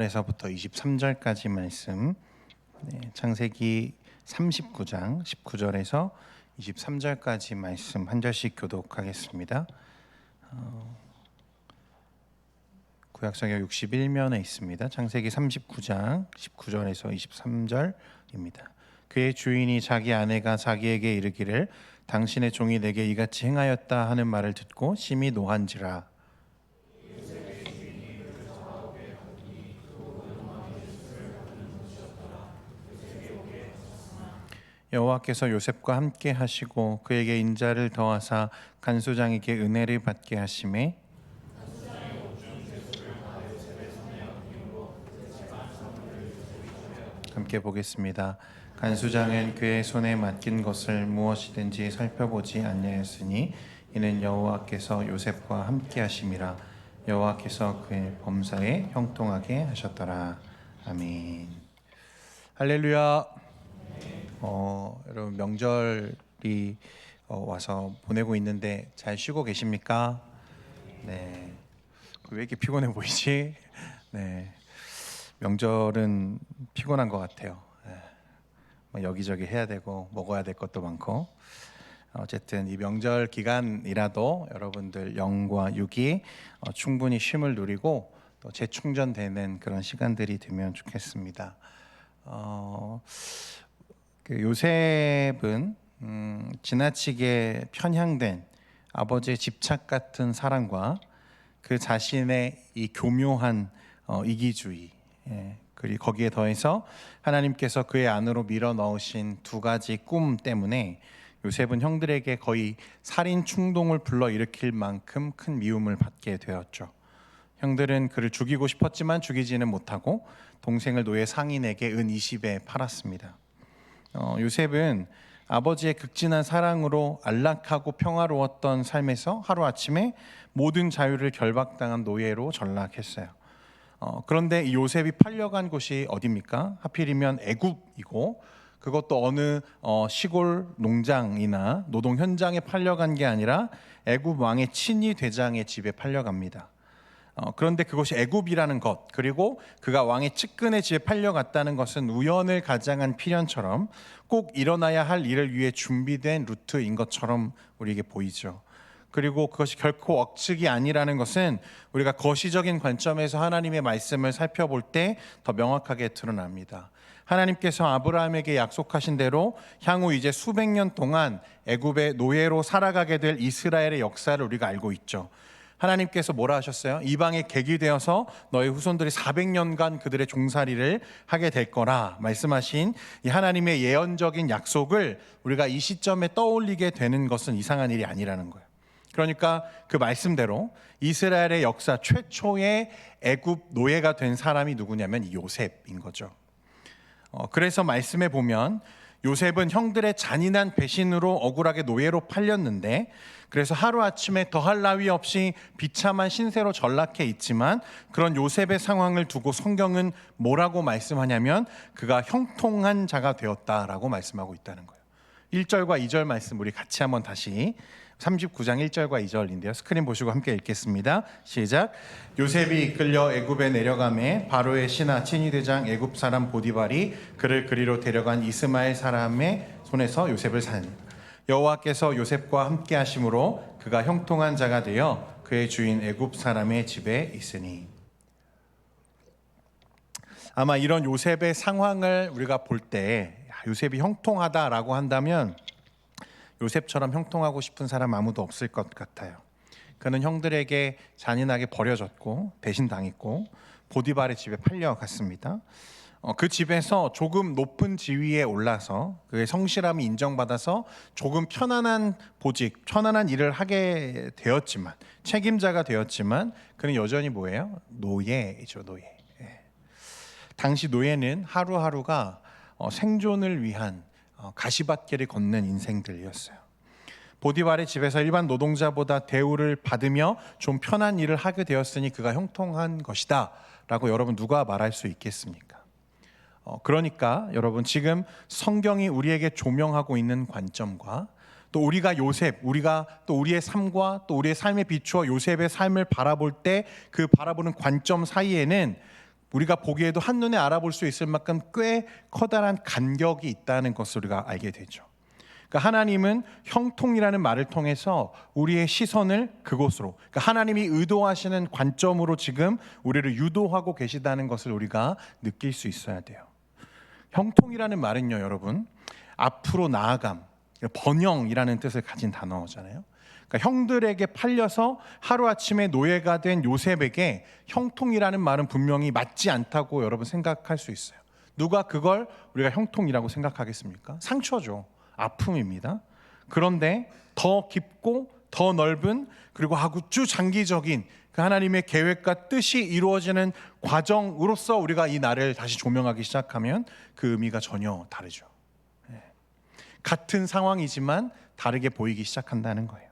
에서부터 23절까지 말씀, 창세기 39장 19절에서 23절까지 말씀 한 절씩 교독하겠습니다. 구약성경 61면에 있습니다. 창세기 39장 19절에서 23절입니다. 그의 주인이 자기 아내가 자기에게 이르기를 당신의 종이 내게 이같이 행하였다 하는 말을 듣고 심히 노한지라. 여호와께서 요셉과 함께 하시고 그에게 인자를 더하사 간수장에게 은혜를 받게 하시매 함께 보겠습니다. 간수장은 그의 손에 맡긴 것을 무엇이든지 살펴보지 아니하였으니 이는 여호와께서 요셉과 함께 하심이라. 여호와께서 그의 범사에 형통하게 하셨더라. 아멘. 할렐루야. 여러분 명절이 와서 보내고 있는데 잘 쉬고 계십니까? 네. 왜 이렇게 피곤해 보이지? 네. 명절은 피곤한 것 같아요. 네. 여기저기 해야 되고 먹어야 될 것도 많고 어쨌든 이 명절 기간이라도 여러분들 영과 육이 충분히 쉼을 누리고 또 재충전되는 그런 시간들이 되면 좋겠습니다. 요셉은 지나치게 편향된 아버지의 집착 같은 사랑과 그 자신의 이 교묘한 이기주의, 그리고 거기에 더해서 하나님께서 그의 안으로 밀어 넣으신 두 가지 꿈 때문에 요셉은 형들에게 거의 살인 충동을 불러일으킬 만큼 큰 미움을 받게 되었죠. 형들은 그를 죽이고 싶었지만 죽이지는 못하고 동생을 노예 상인에게 은 20에 팔았습니다. 요셉은 아버지의 극진한 사랑으로 안락하고 평화로웠던 삶에서 하루아침에 모든 자유를 결박당한 노예로 전락했어요. 그런데 이 요셉이 팔려간 곳이 어디입니까? 하필이면 애굽이고 그것도 어느 시골 농장이나 노동 현장에 팔려간 게 아니라 애굽 왕의 친위 대장의 집에 팔려갑니다. 그런데 그것이 애굽이라는 것, 그리고 그가 왕의 측근의 집에 팔려갔다는 것은 우연을 가장한 필연처럼 꼭 일어나야 할 일을 위해 준비된 루트인 것처럼 우리에게 보이죠. 그리고 그것이 결코 억측이 아니라는 것은 우리가 거시적인 관점에서 하나님의 말씀을 살펴볼 때 더 명확하게 드러납니다. 하나님께서 아브라함에게 약속하신 대로 향후 이제 수백 년 동안 애굽의 노예로 살아가게 될 이스라엘의 역사를 우리가 알고 있죠. 하나님께서 뭐라 하셨어요? 이방의 객이 되어서 너희 후손들이 400년간 그들의 종살이를 하게 될 거라 말씀하신 이 하나님의 예언적인 약속을 우리가 이 시점에 떠올리게 되는 것은 이상한 일이 아니라는 거예요. 그러니까 그 말씀대로 이스라엘의 역사 최초의 애굽 노예가 된 사람이 누구냐면 요셉인 거죠. 그래서 말씀에 보면 요셉은 형들의 잔인한 배신으로 억울하게 노예로 팔렸는데 그래서 하루아침에 더할 나위 없이 비참한 신세로 전락해 있지만 그런 요셉의 상황을 두고 성경은 뭐라고 말씀하냐면 그가 형통한 자가 되었다라고 말씀하고 있다는 거예요. 1절과 2절 말씀 우리 같이 한번 다시 39장 1절과 2절인데요. 스크린 보시고 함께 읽겠습니다. 시작. 요셉이 이끌려 애굽에 내려가매 바로의 신하 친위대장 애굽 사람 보디발이 그를 그리로 데려간 이스마엘 사람의 손에서 요셉을 산 여호와께서 요셉과 함께 하심으로 그가 형통한 자가 되어 그의 주인 애굽 사람의 집에 있으니. 아마 이런 요셉의 상황을 우리가 볼 때 요셉이 형통하다라고 한다면 요셉처럼 형통하고 싶은 사람 아무도 없을 것 같아요. 그는 형들에게 잔인하게 버려졌고 배신당했고 보디발의 집에 팔려갔습니다. 그 집에서 조금 높은 지위에 올라서 그의 성실함이 인정받아서 조금 편안한 보직, 편안한 일을 하게 되었지만 책임자가 되었지만 그는 여전히 뭐예요? 노예이죠, 노예. 당시 노예는 하루하루가 생존을 위한 가시밭길을 걷는 인생들이었어요. 보디발의 집에서 일반 노동자보다 대우를 받으며 좀 편한 일을 하게 되었으니 그가 형통한 것이다 라고 여러분 누가 말할 수 있겠습니까? 그러니까 여러분 지금 성경이 우리에게 조명하고 있는 관점과 또 우리가 요셉, 우리가 또 우리의 삶과 또 우리의 삶에 비추어 요셉의 삶을 바라볼 때 그 바라보는 관점 사이에는 우리가 보기에도 한눈에 알아볼 수 있을 만큼 꽤 커다란 간격이 있다는 것을 우리가 알게 되죠. 그러니까 하나님은 형통이라는 말을 통해서 우리의 시선을 그곳으로, 그러니까 하나님이 의도하시는 관점으로 지금 우리를 유도하고 계시다는 것을 우리가 느낄 수 있어야 돼요. 형통이라는 말은요, 여러분, 앞으로 나아감, 번영이라는 뜻을 가진 단어잖아요. 그러니까 형들에게 팔려서 하루아침에 노예가 된 요셉에게 형통이라는 말은 분명히 맞지 않다고 여러분 생각할 수 있어요. 누가 그걸 우리가 형통이라고 생각하겠습니까? 상처죠. 아픔입니다. 그런데 더 깊고 더 넓은, 그리고 아주 장기적인 그 하나님의 계획과 뜻이 이루어지는 과정으로서 우리가 이 날을 다시 조명하기 시작하면 그 의미가 전혀 다르죠. 같은 상황이지만 다르게 보이기 시작한다는 거예요.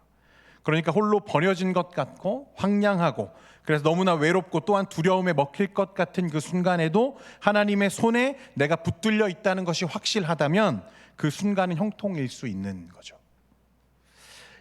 그러니까 홀로 버려진 것 같고 황량하고, 그래서 너무나 외롭고 또한 두려움에 먹힐 것 같은 그 순간에도 하나님의 손에 내가 붙들려 있다는 것이 확실하다면 그 순간은 형통일 수 있는 거죠.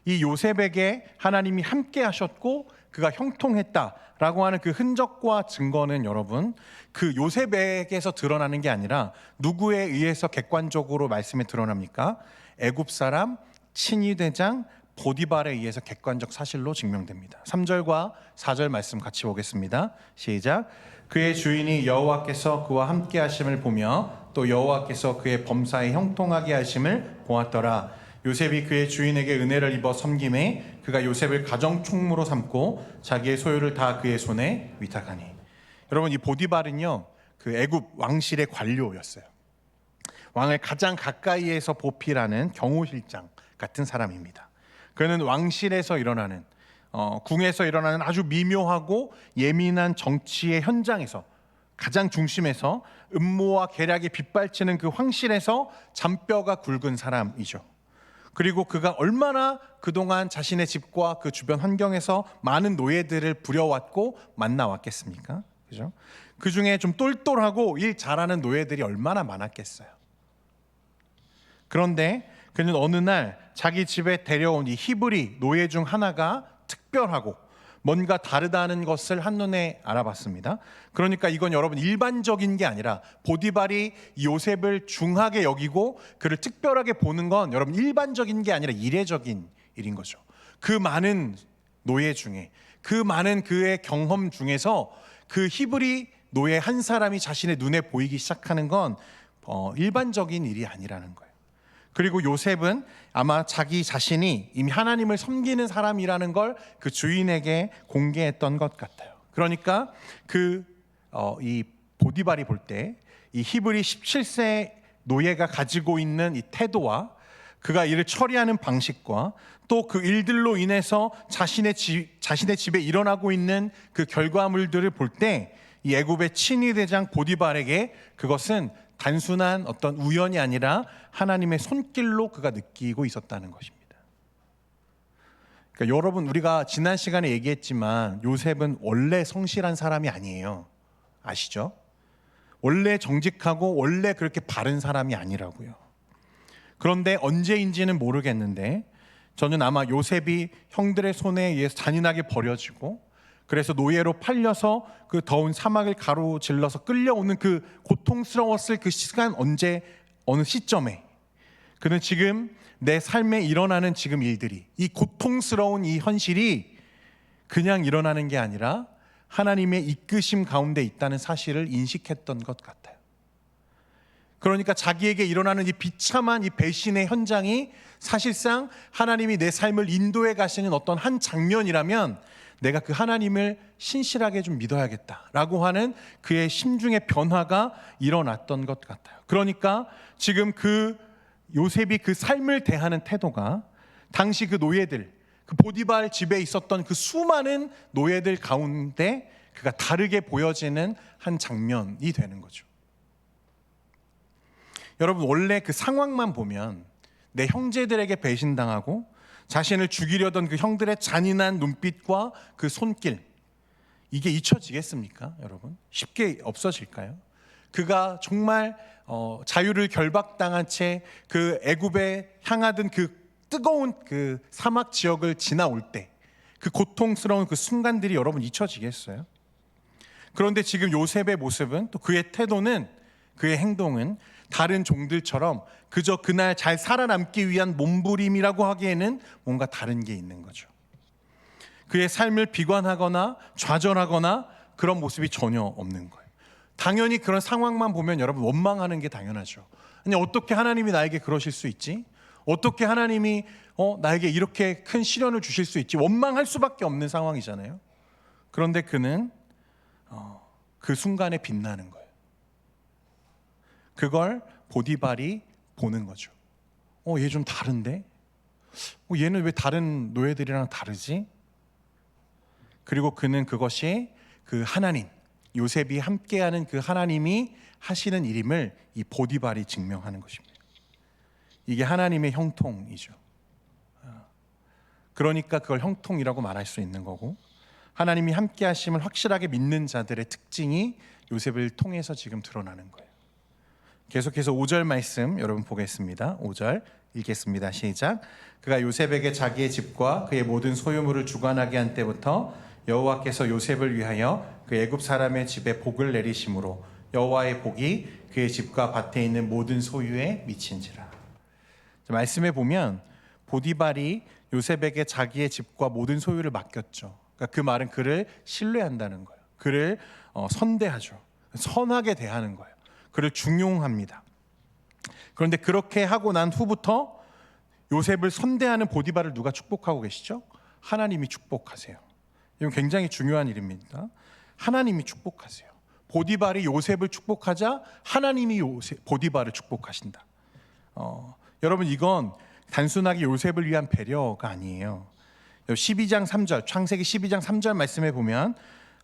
이 요셉에게 하나님이 함께 하셨고 그가 형통했다라고 하는 그 흔적과 증거는 여러분, 그 요셉에게서 드러나는 게 아니라 누구에 의해서 객관적으로 말씀에 드러납니까? 애굽 사람 친위대장 보디발에 의해서 객관적 사실로 증명됩니다. 3절과 4절 말씀 같이 보겠습니다. 시작. 그의 주인이 여호와께서 그와 함께 하심을 보며 또 여호와께서 그의 범사에 형통하게 하심을 보았더라. 요셉이 그의 주인에게 은혜를 입어 섬김에 그가 요셉을 가정 총무로 삼고 자기의 소유를 다 그의 손에 위탁하니. 여러분, 이 보디발은요, 그 애굽 왕실의 관료였어요. 왕을 가장 가까이에서 보필하는 경호실장 같은 사람입니다. 그는 왕실에서 일어나는 궁에서 일어나는 아주 미묘하고 예민한 정치의 현장에서 가장 중심에서 음모와 계략이 빗발치는 그 황실에서 잔뼈가 굵은 사람이죠. 그리고 그가 얼마나 그동안 자신의 집과 그 주변 환경에서 많은 노예들을 부려왔고 만나왔겠습니까? 그죠? 그 중에 좀 똘똘하고 일 잘하는 노예들이 얼마나 많았겠어요. 그런데 그는 어느 날 자기 집에 데려온 이 히브리 노예 중 하나가 특별하고 뭔가 다르다는 것을 한눈에 알아봤습니다. 그러니까 이건 여러분 일반적인 게 아니라 보디발이 요셉을 중하게 여기고 그를 특별하게 보는 건 여러분 일반적인 게 아니라 이례적인 일인 거죠. 그 많은 노예 중에, 그 많은 그의 경험 중에서 그 히브리 노예 한 사람이 자신의 눈에 보이기 시작하는 건 일반적인 일이 아니라는 거예요. 그리고 요셉은 아마 자기 자신이 이미 하나님을 섬기는 사람이라는 걸 그 주인에게 공개했던 것 같아요. 그러니까 이 보디발이 볼 때 이 히브리 17세 노예가 가지고 있는 이 태도와 그가 이를 처리하는 방식과 또 그 일들로 인해서 자신의 집에 일어나고 있는 그 결과물들을 볼 때 이 애굽의 친위대장 보디발에게 그것은 단순한 어떤 우연이 아니라 하나님의 손길로 그가 느끼고 있었다는 것입니다. 그러니까 여러분, 우리가 지난 시간에 얘기했지만 요셉은 원래 성실한 사람이 아니에요. 아시죠? 원래 정직하고 원래 그렇게 바른 사람이 아니라고요. 그런데 언제인지는 모르겠는데 저는 아마 요셉이 형들의 손에 의해서 잔인하게 버려지고 그래서 노예로 팔려서 그 더운 사막을 가로질러서 끌려오는 그 고통스러웠을 그 시간 어느 시점에 그는 지금 내 삶에 일어나는 지금 일들이, 이 고통스러운 이 현실이 그냥 일어나는 게 아니라 하나님의 이끄심 가운데 있다는 사실을 인식했던 것 같아요. 그러니까 자기에게 일어나는 이 비참한 이 배신의 현장이 사실상 하나님이 내 삶을 인도해 가시는 어떤 한 장면이라면 내가 그 하나님을 신실하게 좀 믿어야겠다라고 하는 그의 심중의 변화가 일어났던 것 같아요. 그러니까 지금 그 요셉이 그 삶을 대하는 태도가 당시 그 노예들, 그 보디발 집에 있었던 그 수많은 노예들 가운데 그가 다르게 보여지는 한 장면이 되는 거죠. 여러분, 원래 그 상황만 보면 내 형제들에게 배신당하고 자신을 죽이려던 그 형들의 잔인한 눈빛과 그 손길, 이게 잊혀지겠습니까, 여러분? 쉽게 없어질까요? 그가 정말 자유를 결박당한 채 그 애굽에 향하던 그 뜨거운 그 사막 지역을 지나올 때 그 고통스러운 그 순간들이 여러분 잊혀지겠어요? 그런데 지금 요셉의 모습은, 또 그의 태도는, 그의 행동은 다른 종들처럼 그저 그날 잘 살아남기 위한 몸부림이라고 하기에는 뭔가 다른 게 있는 거죠. 그의 삶을 비관하거나 좌절하거나 그런 모습이 전혀 없는 거예요. 당연히 그런 상황만 보면 여러분 원망하는 게 당연하죠. 아니, 어떻게 하나님이 나에게 그러실 수 있지? 어떻게 하나님이 나에게 이렇게 큰 시련을 주실 수 있지? 원망할 수밖에 없는 상황이잖아요. 그런데 그는 그 순간에 빛나는 거예요. 그걸 보디발이 보는 거죠. 얘 좀 다른데? 얘는 왜 다른 노예들이랑 다르지? 그리고 그는 그것이 그 하나님, 요셉이 함께하는 그 하나님이 하시는 일임을 이 보디발이 증명하는 것입니다. 이게 하나님의 형통이죠. 그러니까 그걸 형통이라고 말할 수 있는 거고, 하나님이 함께 하심을 확실하게 믿는 자들의 특징이 요셉을 통해서 지금 드러나는 거예요. 계속해서 5절 말씀 여러분 보겠습니다. 5절 읽겠습니다. 시작. 그가 요셉에게 자기의 집과 그의 모든 소유물을 주관하게 한 때부터 여호와께서 요셉을 위하여 그 애굽 사람의 집에 복을 내리심으로 여호와의 복이 그의 집과 밭에 있는 모든 소유에 미친지라. 말씀에 보면 보디발이 요셉에게 자기의 집과 모든 소유를 맡겼죠. 그러니까 그 말은 그를 신뢰한다는 거예요. 그를 선대하죠. 선하게 대하는 거예요. 그를 중용합니다. 그런데 그렇게 하고 난 후부터 요셉을 선대하는 보디발을 누가 축복하고 계시죠? 하나님이 축복하세요. 이건 굉장히 중요한 일입니다. 하나님이 축복하세요. 보디발이 요셉을 축복하자 하나님이 보디발을 축복하신다. 여러분, 이건 단순하게 요셉을 위한 배려가 아니에요. 12장 3절, 창세기 12장 3절 말씀에 보면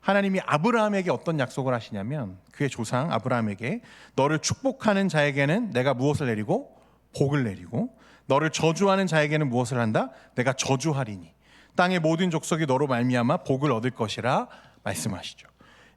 하나님이 아브라함에게 어떤 약속을 하시냐면, 그의 조상 아브라함에게 너를 축복하는 자에게는 내가 무엇을 내리고? 복을 내리고, 너를 저주하는 자에게는 무엇을 한다? 내가 저주하리니 땅의 모든 족속이 너로 말미암아 복을 얻을 것이라 말씀하시죠.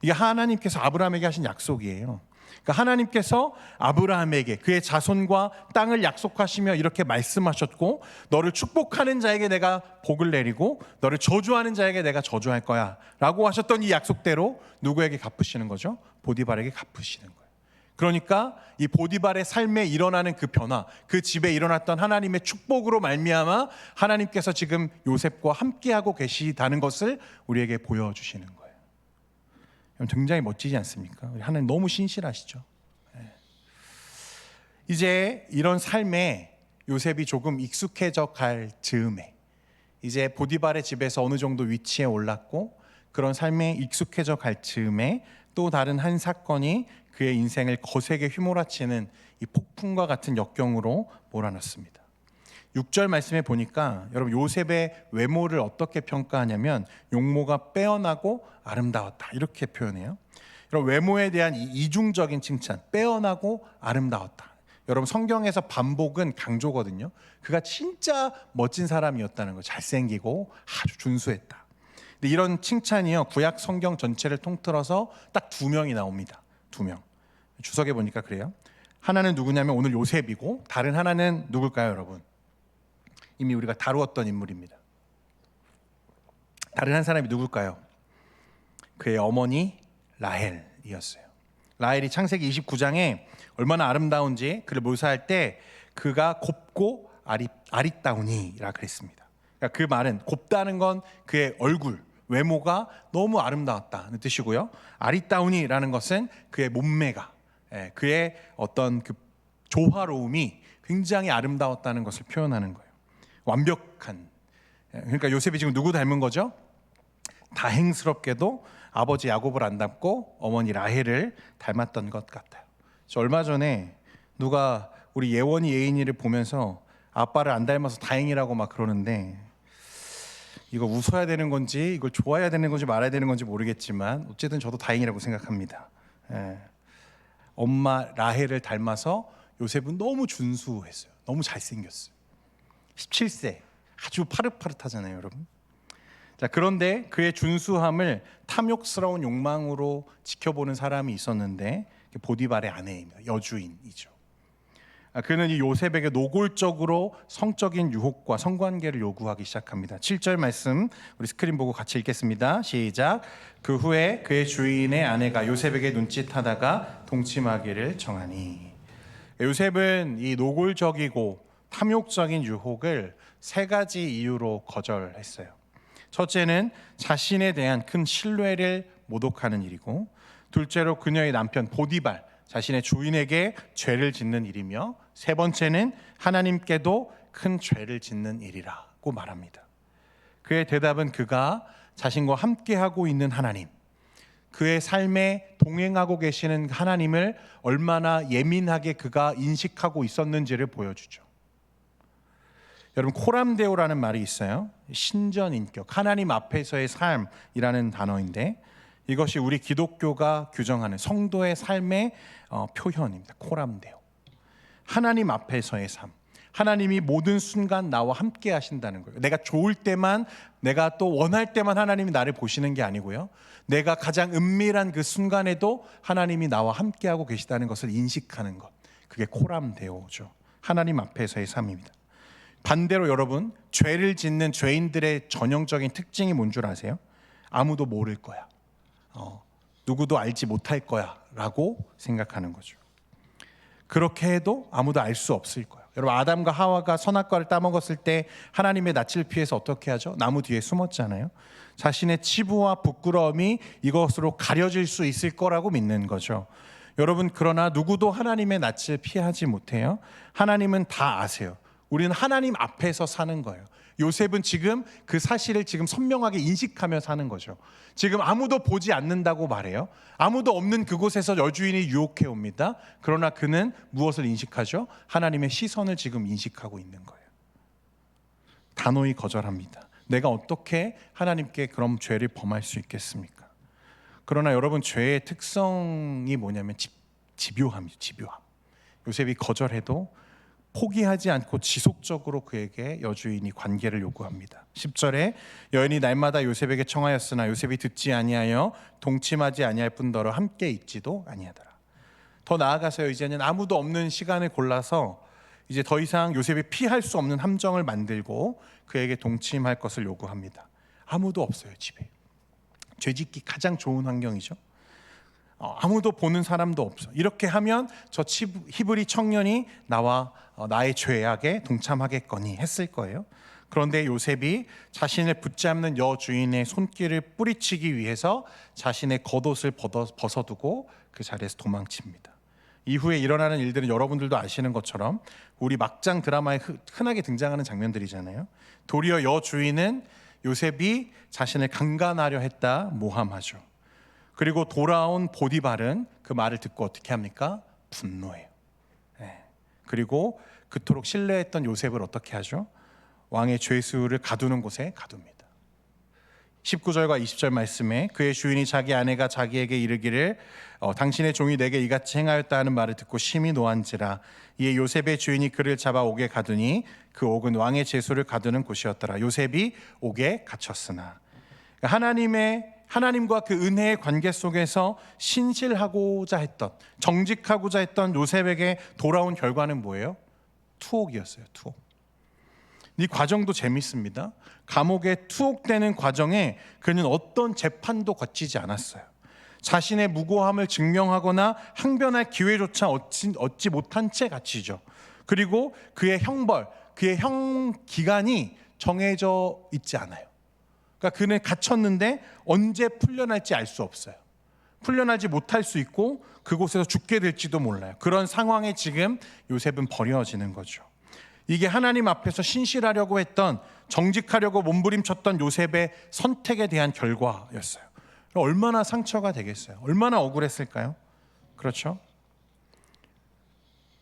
이게 하나님께서 아브라함에게 하신 약속이에요. 그러니까 하나님께서 아브라함에게 그의 자손과 땅을 약속하시며 이렇게 말씀하셨고, 너를 축복하는 자에게 내가 복을 내리고 너를 저주하는 자에게 내가 저주할 거야 라고 하셨던 이 약속대로 누구에게 갚으시는 거죠? 보디발에게 갚으시는 거예요. 그러니까 이 보디발의 삶에 일어나는 그 변화, 그 집에 일어났던 하나님의 축복으로 말미암아 하나님께서 지금 요셉과 함께하고 계시다는 것을 우리에게 보여주시는 거예요. 굉장히 멋지지 않습니까? 하나님 너무 신실하시죠. 이제 이런 삶에 요셉이 조금 익숙해져 갈 즈음에, 이제 보디발의 집에서 어느 정도 위치에 올랐고 그런 삶에 익숙해져 갈 즈음에 또 다른 한 사건이 그의 인생을 거세게 휘몰아치는 이 폭풍과 같은 역경으로 몰아넣습니다. 6절 말씀에 보니까 여러분, 요셉의 외모를 어떻게 평가하냐면 용모가 빼어나고 아름다웠다 이렇게 표현해요. 여러분, 외모에 대한 이 이중적인 칭찬, 빼어나고 아름다웠다. 여러분, 성경에서 반복은 강조거든요. 그가 진짜 멋진 사람이었다는 거, 잘생기고 아주 준수했다. 근데 이런 칭찬이요, 구약 성경 전체를 통틀어서 딱 2명이 나옵니다. 2명. 주석에 보니까 그래요. 하나는 누구냐면 오늘 요셉이고, 다른 하나는 누굴까요, 여러분? 이미 우리가 다루었던 인물입니다. 다른 한 사람이 누굴까요? 그의 어머니 라헬이었어요. 라헬이 창세기 29장에 얼마나 아름다운지 그를 묘사할 때 그가 곱고 아리따우니라 그랬습니다. 그러니까 그 말은, 곱다는 건 그의 얼굴, 외모가 너무 아름다웠다는 뜻이고요. 아리따우니라는 것은 그의 몸매가, 그의 어떤 그 조화로움이 굉장히 아름다웠다는 것을 표현하는 거예요. 완벽한. 그러니까 요셉이 지금 누구 닮은 거죠? 다행스럽게도 아버지 야곱을 안 닮고 어머니 라헬을 닮았던 것 같아요. 저 얼마 전에 누가 우리 예원이 예인이를 보면서 아빠를 안 닮아서 다행이라고 막 그러는데, 이거 웃어야 되는 건지 이걸 좋아해야 되는 건지 말아야 되는 건지 모르겠지만 어쨌든 저도 다행이라고 생각합니다. 엄마 라헬을 닮아서 요셉은 너무 준수했어요. 너무 잘생겼어요. 17세, 아주 파릇파릇하잖아요, 여러분. 자, 그런데 그의 준수함을 탐욕스러운 욕망으로 지켜보는 사람이 있었는데, 보디발의 아내입니다. 여주인이죠. 그는 이 요셉에게 노골적으로 성적인 유혹과 성관계를 요구하기 시작합니다. 7절 말씀 우리 스크린 보고 같이 읽겠습니다. 시작. 그 후에 그의 주인의 아내가 요셉에게 눈짓하다가 동침하기를 정하니. 요셉은 이 노골적이고 탐욕적인 유혹을 세 가지 이유로 거절했어요. 첫째는 자신에 대한 큰 신뢰를 모독하는 일이고, 둘째로 그녀의 남편 보디발, 자신의 주인에게 죄를 짓는 일이며, 세 번째는 하나님께도 큰 죄를 짓는 일이라고 말합니다. 그의 대답은 그가 자신과 함께하고 있는 하나님, 그의 삶에 동행하고 계시는 하나님을 얼마나 예민하게 그가 인식하고 있었는지를 보여주죠. 여러분, 코람데오라는 말이 있어요. 신전인격, 하나님 앞에서의 삶이라는 단어인데, 이것이 우리 기독교가 규정하는 성도의 삶의 표현입니다. 코람데오, 하나님 앞에서의 삶. 하나님이 모든 순간 나와 함께 하신다는 거예요. 내가 좋을 때만, 내가 또 원할 때만 하나님이 나를 보시는 게 아니고요, 내가 가장 은밀한 그 순간에도 하나님이 나와 함께하고 계시다는 것을 인식하는 것, 그게 코람데오죠. 하나님 앞에서의 삶입니다. 반대로 여러분, 죄를 짓는 죄인들의 전형적인 특징이 뭔 줄 아세요? 아무도 모를 거야, 누구도 알지 못할 거야 라고 생각하는 거죠. 그렇게 해도 아무도 알 수 없을 거야. 여러분, 아담과 하와가 선악과를 따먹었을 때 하나님의 낯을 피해서 어떻게 하죠? 나무 뒤에 숨었잖아요. 자신의 치부와 부끄러움이 이것으로 가려질 수 있을 거라고 믿는 거죠. 여러분, 그러나 누구도 하나님의 낯을 피하지 못해요. 하나님은 다 아세요. 우리는 하나님 앞에서 사는 거예요. 요셉은 지금 그 사실을 지금 선명하게 인식하며 사는 거죠. 지금 아무도 보지 않는다고 말해요. 아무도 없는 그곳에서 여주인이 유혹해 옵니다. 그러나 그는 무엇을 인식하죠? 하나님의 시선을 지금 인식하고 있는 거예요. 단호히 거절합니다. 내가 어떻게 하나님께 그런 죄를 범할 수 있겠습니까? 그러나 여러분, 죄의 특성이 뭐냐면 집요함이죠. 집요함. 요셉이 거절해도 포기하지 않고 지속적으로 그에게 여주인이 관계를 요구합니다. 10절에 여인이 날마다 요셉에게 청하였으나 요셉이 듣지 아니하여 동침하지 아니할 뿐더러 함께 있지도 아니하더라. 더 나아가서요, 이제는 아무도 없는 시간을 골라서 이제 더 이상 요셉이 피할 수 없는 함정을 만들고 그에게 동침할 것을 요구합니다. 아무도 없어요, 집에. 죄짓기 가장 좋은 환경이죠. 아무도 보는 사람도 없어. 이렇게 하면 저 히브리 청년이 나와 나의 죄악에 동참하겠거니 했을 거예요. 그런데 요셉이 자신을 붙잡는 여주인의 손길을 뿌리치기 위해서 자신의 겉옷을 벗어두고 그 자리에서 도망칩니다. 이후에 일어나는 일들은 여러분들도 아시는 것처럼 우리 막장 드라마에 흔하게 등장하는 장면들이잖아요. 도리어 여주인은 요셉이 자신을 강간하려 했다 모함하죠. 그리고 돌아온 보디발은 그 말을 듣고 어떻게 합니까? 분노해요. 그리고 그토록 신뢰했던 요셉을 어떻게 하죠? 왕의 죄수를 가두는 곳에 가둡니다. 19절과 20절 말씀에 그의 주인이 자기 아내가 자기에게 이르기를 당신의 종이 내게 이같이 행하였다 하는 말을 듣고 심히 노한지라. 이에 요셉의 주인이 그를 잡아 옥에 가두니 그 옥은 왕의 죄수를 가두는 곳이었더라. 요셉이 옥에 갇혔으나. 하나님과 그 은혜의 관계 속에서 신실하고자 했던, 정직하고자 했던 요셉에게 돌아온 결과는 뭐예요? 투옥이었어요. 투옥. 이 과정도 재밌습니다. 감옥에 투옥되는 과정에 그는 어떤 재판도 거치지 않았어요. 자신의 무고함을 증명하거나 항변할 기회조차 얻지 못한 채 갇히죠. 그리고 그의 형벌, 그의 형 기간이 정해져 있지 않아요. 그러니까 그는 갇혔는데 언제 풀려날지 알 수 없어요. 풀려나지 못할 수 있고 그곳에서 죽게 될지도 몰라요. 그런 상황에 지금 요셉은 버려지는 거죠. 이게 하나님 앞에서 신실하려고 했던, 정직하려고 몸부림쳤던 요셉의 선택에 대한 결과였어요. 얼마나 상처가 되겠어요? 얼마나 억울했을까요? 그렇죠?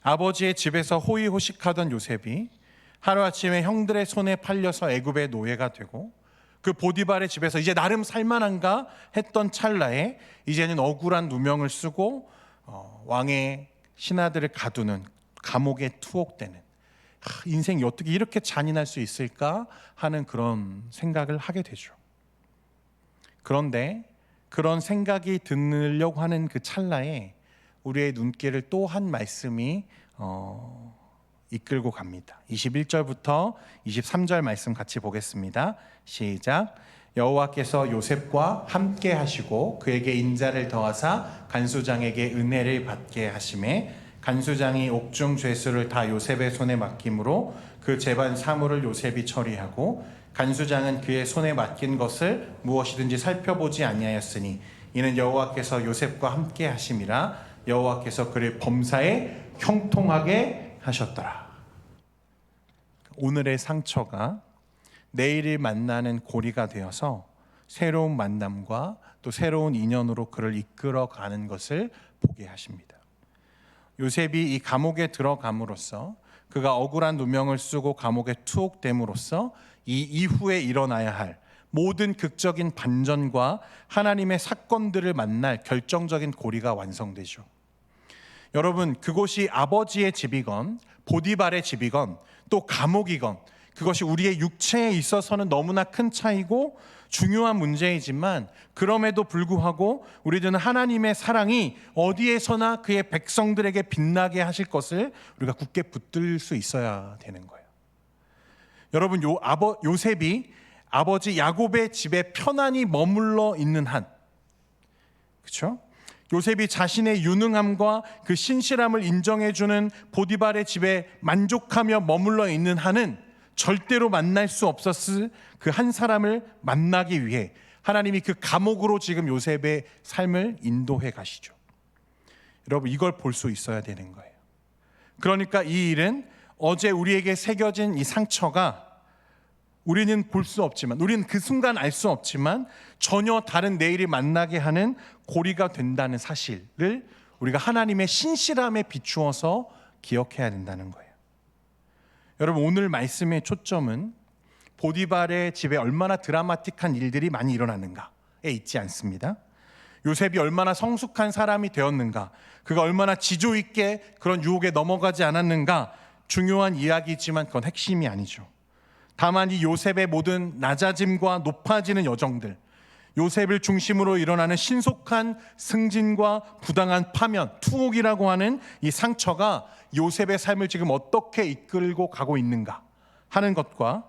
아버지의 집에서 호의호식하던 요셉이 하루아침에 형들의 손에 팔려서 애굽의 노예가 되고, 그 보디발의 집에서 이제 나름 살만한가 했던 찰나에 이제는 억울한 누명을 쓰고 왕의 신하들을 가두는, 감옥에 투옥되는, 인생이 어떻게 이렇게 잔인할 수 있을까 하는 그런 생각을 하게 되죠. 그런데 그런 생각이 들려고 하는 그 찰나에 우리의 눈길을 또 한 말씀이 이끌고 갑니다. 21절부터 23절 말씀 같이 보겠습니다. 시작. 여호와께서 요셉과 함께 하시고 그에게 인자를 더하사 간수장에게 은혜를 받게 하시매 간수장이 옥중 죄수를 다 요셉의 손에 맡김으로 그 재반 사물을 요셉이 처리하고 간수장은 그의 손에 맡긴 것을 무엇이든지 살펴보지 아니하였으니 이는 여호와께서 요셉과 함께 하심이라. 여호와께서 그를 범사에 형통하게 하셨더라. 오늘의 상처가 내일을 만나는 고리가 되어서 새로운 만남과 또 새로운 인연으로 그를 이끌어가는 것을 보게 하십니다. 요셉이 이 감옥에 들어감으로써 그가 억울한 누명을 쓰고 감옥에 투옥됨으로써 이 이후에 일어나야 할 모든 극적인 반전과 하나님의 사건들을 만날 결정적인 고리가 완성되죠. 여러분, 그곳이 아버지의 집이건 보디발의 집이건 또 감옥이건 그것이 우리의 육체에 있어서는 너무나 큰 차이고 중요한 문제이지만 그럼에도 불구하고 우리들은 하나님의 사랑이 어디에서나 그의 백성들에게 빛나게 하실 것을 우리가 굳게 붙들 수 있어야 되는 거예요. 여러분, 요셉이 아버지 야곱의 집에 편안히 머물러 있는 한, 그렇죠? 요셉이 자신의 유능함과 그 신실함을 인정해주는 보디발의 집에 만족하며 머물러 있는 한은 절대로 만날 수 없었을 그 한 사람을 만나기 위해 하나님이 그 감옥으로 지금 요셉의 삶을 인도해 가시죠. 여러분, 이걸 볼 수 있어야 되는 거예요. 그러니까 이 일은 어제 우리에게 새겨진 이 상처가 우리는 볼 수 없지만, 우리는 그 순간 알 수 없지만 전혀 다른 내일이 만나게 하는 고리가 된다는 사실을 우리가 하나님의 신실함에 비추어서 기억해야 된다는 거예요. 여러분, 오늘 말씀의 초점은 보디발의 집에 얼마나 드라마틱한 일들이 많이 일어나는가에 있지 않습니다. 요셉이 얼마나 성숙한 사람이 되었는가, 그가 얼마나 지조 있게 그런 유혹에 넘어가지 않았는가, 중요한 이야기지만 그건 핵심이 아니죠. 다만 이 요셉의 모든 낮아짐과 높아지는 여정들, 요셉을 중심으로 일어나는 신속한 승진과 부당한 파면, 투옥이라고 하는 이 상처가 요셉의 삶을 지금 어떻게 이끌고 가고 있는가 하는 것과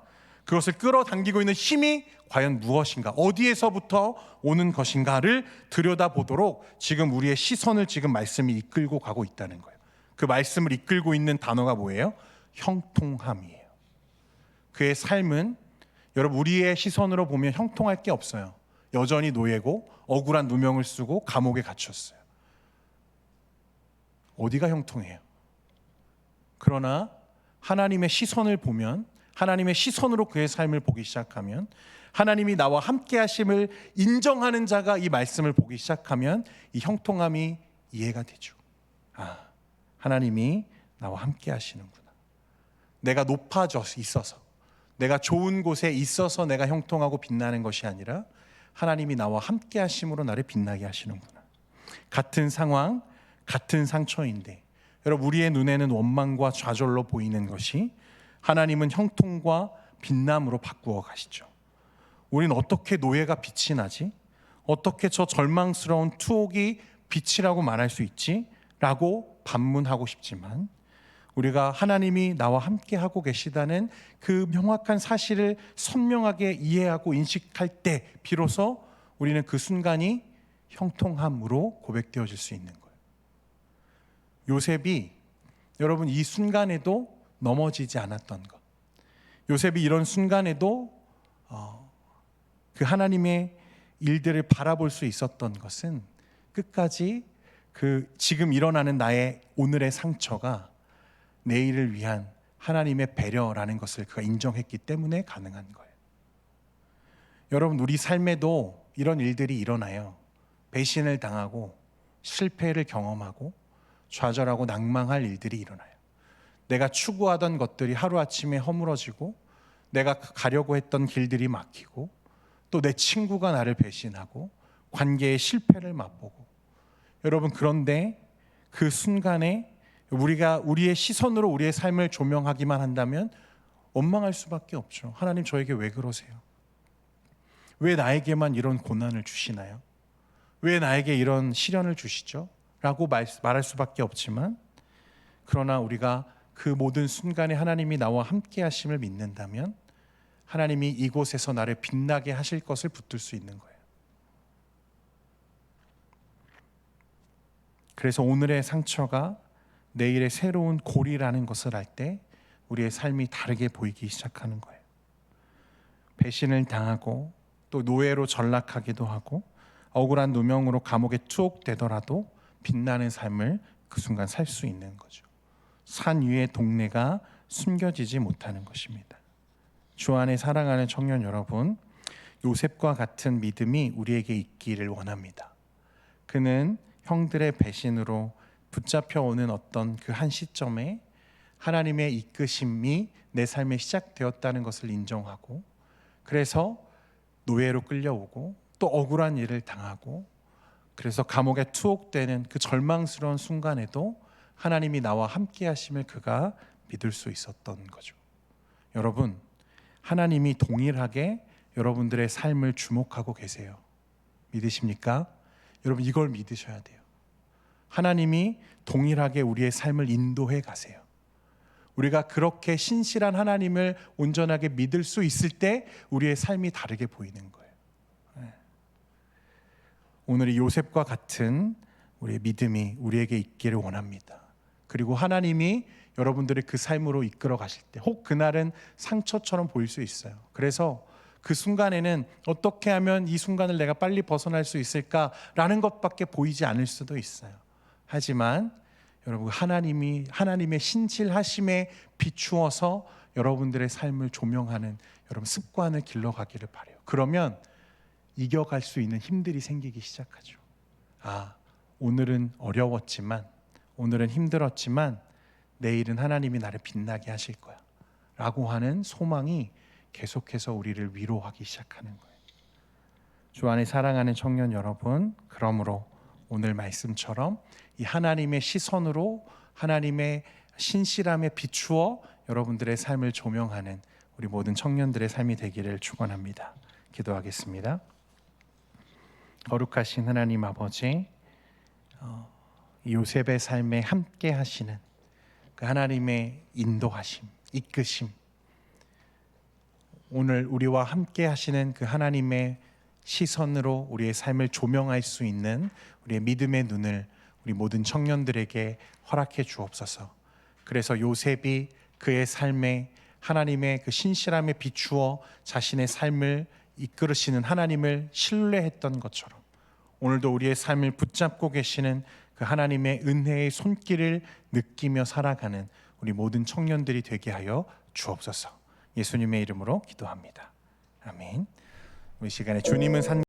그것을 끌어당기고 있는 힘이 과연 무엇인가, 어디에서부터 오는 것인가를 들여다보도록 지금 우리의 시선을 지금 말씀이 이끌고 가고 있다는 거예요. 그 말씀을 이끌고 있는 단어가 뭐예요? 형통함이에요. 그의 삶은 여러분, 우리의 시선으로 보면 형통할 게 없어요. 여전히 노예고 억울한 누명을 쓰고 감옥에 갇혔어요. 어디가 형통해요? 그러나 하나님의 시선을 보면, 하나님의 시선으로 그의 삶을 보기 시작하면, 하나님이 나와 함께 하심을 인정하는 자가 이 말씀을 보기 시작하면 이 형통함이 이해가 되죠. 아, 하나님이 나와 함께 하시는구나. 내가 높아져 있어서, 내가 좋은 곳에 있어서 내가 형통하고 빛나는 것이 아니라 하나님이 나와 함께 하심으로 나를 빛나게 하시는구나. 같은 상황, 같은 상처인데 여러분, 우리의 눈에는 원망과 좌절로 보이는 것이 하나님은 형통과 빛남으로 바꾸어 가시죠. 우리는 어떻게 노예가 빛이 나지? 어떻게 저 절망스러운 투옥이 빛이라고 말할 수 있지? 라고 반문하고 싶지만 우리가 하나님이 나와 함께 하고 계시다는 그 명확한 사실을 선명하게 이해하고 인식할 때 비로소 우리는 그 순간이 형통함으로 고백되어질 수 있는 거예요. 요셉이 여러분 이 순간에도 넘어지지 않았던 것, 요셉이 이런 순간에도 그 하나님의 일들을 바라볼 수 있었던 것은 끝까지 그 지금 일어나는 나의 오늘의 상처가 내일을 위한 하나님의 배려라는 것을 그가 인정했기 때문에 가능한 거예요. 여러분, 우리 삶에도 이런 일들이 일어나요. 배신을 당하고 실패를 경험하고 좌절하고 낭망할 일들이 일어나요. 내가 추구하던 것들이 하루아침에 허물어지고 내가 가려고 했던 길들이 막히고 또 내 친구가 나를 배신하고 관계의 실패를 맛보고, 여러분, 그런데 그 순간에 우리가 우리의 시선으로 우리의 삶을 조명하기만 한다면 원망할 수밖에 없죠. 하나님, 저에게 왜 그러세요? 왜 나에게만 이런 고난을 주시나요? 왜 나에게 이런 시련을 주시죠? 라고 말할 수밖에 없지만, 그러나 우리가 그 모든 순간에 하나님이 나와 함께 하심을 믿는다면 하나님이 이곳에서 나를 빛나게 하실 것을 붙들 수 있는 거예요. 그래서 오늘의 상처가 내일의 새로운 고리라는 것을 알 때 우리의 삶이 다르게 보이기 시작하는 거예요. 배신을 당하고 또 노예로 전락하기도 하고 억울한 누명으로 감옥에 투옥되더라도 빛나는 삶을 그 순간 살 수 있는 거죠. 산 위의 동네가 숨겨지지 못하는 것입니다. 주 안에 사랑하는 청년 여러분, 요셉과 같은 믿음이 우리에게 있기를 원합니다. 그는 형들의 배신으로 붙잡혀 오는 어떤 그 한 시점에 하나님의 이끄심이 내 삶에 시작되었다는 것을 인정하고, 그래서 노예로 끌려오고 또 억울한 일을 당하고, 그래서 감옥에 투옥되는 그 절망스러운 순간에도 하나님이 나와 함께 하심을 그가 믿을 수 있었던 거죠. 여러분, 하나님이 동일하게 여러분들의 삶을 주목하고 계세요. 믿으십니까? 여러분, 이걸 믿으셔야 돼요. 하나님이 동일하게 우리의 삶을 인도해 가세요. 우리가 그렇게 신실한 하나님을 온전하게 믿을 수 있을 때 우리의 삶이 다르게 보이는 거예요. 오늘 이 요셉과 같은 우리의 믿음이 우리에게 있기를 원합니다. 그리고 하나님이 여러분들의 그 삶으로 이끌어 가실 때, 혹 그날은 상처처럼 보일 수 있어요. 그래서 그 순간에는 어떻게 하면 이 순간을 내가 빨리 벗어날 수 있을까라는 것밖에 보이지 않을 수도 있어요. 하지만 여러분, 하나님의 신실하심에 비추어서 여러분들의 삶을 조명하는 여러분 습관을 길러가기를 바라요. 그러면 이겨갈 수 있는 힘들이 생기기 시작하죠. 오늘은 어려웠지만, 오늘은 힘들었지만 내일은 하나님이 나를 빛나게 하실 거야 라고 하는 소망이 계속해서 우리를 위로하기 시작하는 거예요. 주 안에 사랑하는 청년 여러분, 그러므로 오늘 말씀처럼 이 하나님의 시선으로 하나님의 신실함에 비추어 여러분들의 삶을 조명하는 우리 모든 청년들의 삶이 되기를 축원합니다. 기도하겠습니다. 거룩하신 하나님 아버지, 요셉의 삶에 함께 하시는 그 하나님의 인도하심, 이끄심, 오늘 우리와 함께 하시는 그 하나님의 시선으로 우리의 삶을 조명할 수 있는 우리의 믿음의 눈을 우리 모든 청년들에게 허락해 주옵소서. 그래서 요셉이 그의 삶에 하나님의 그 신실함에 비추어 자신의 삶을 이끌으시는 하나님을 신뢰했던 것처럼 오늘도 우리의 삶을 붙잡고 계시는 그 하나님의 은혜의 손길을 느끼며 살아가는 우리 모든 청년들이 되게 하여 주옵소서. 예수님의 이름으로 기도합니다. 아멘. 우리 시간에 주님은 산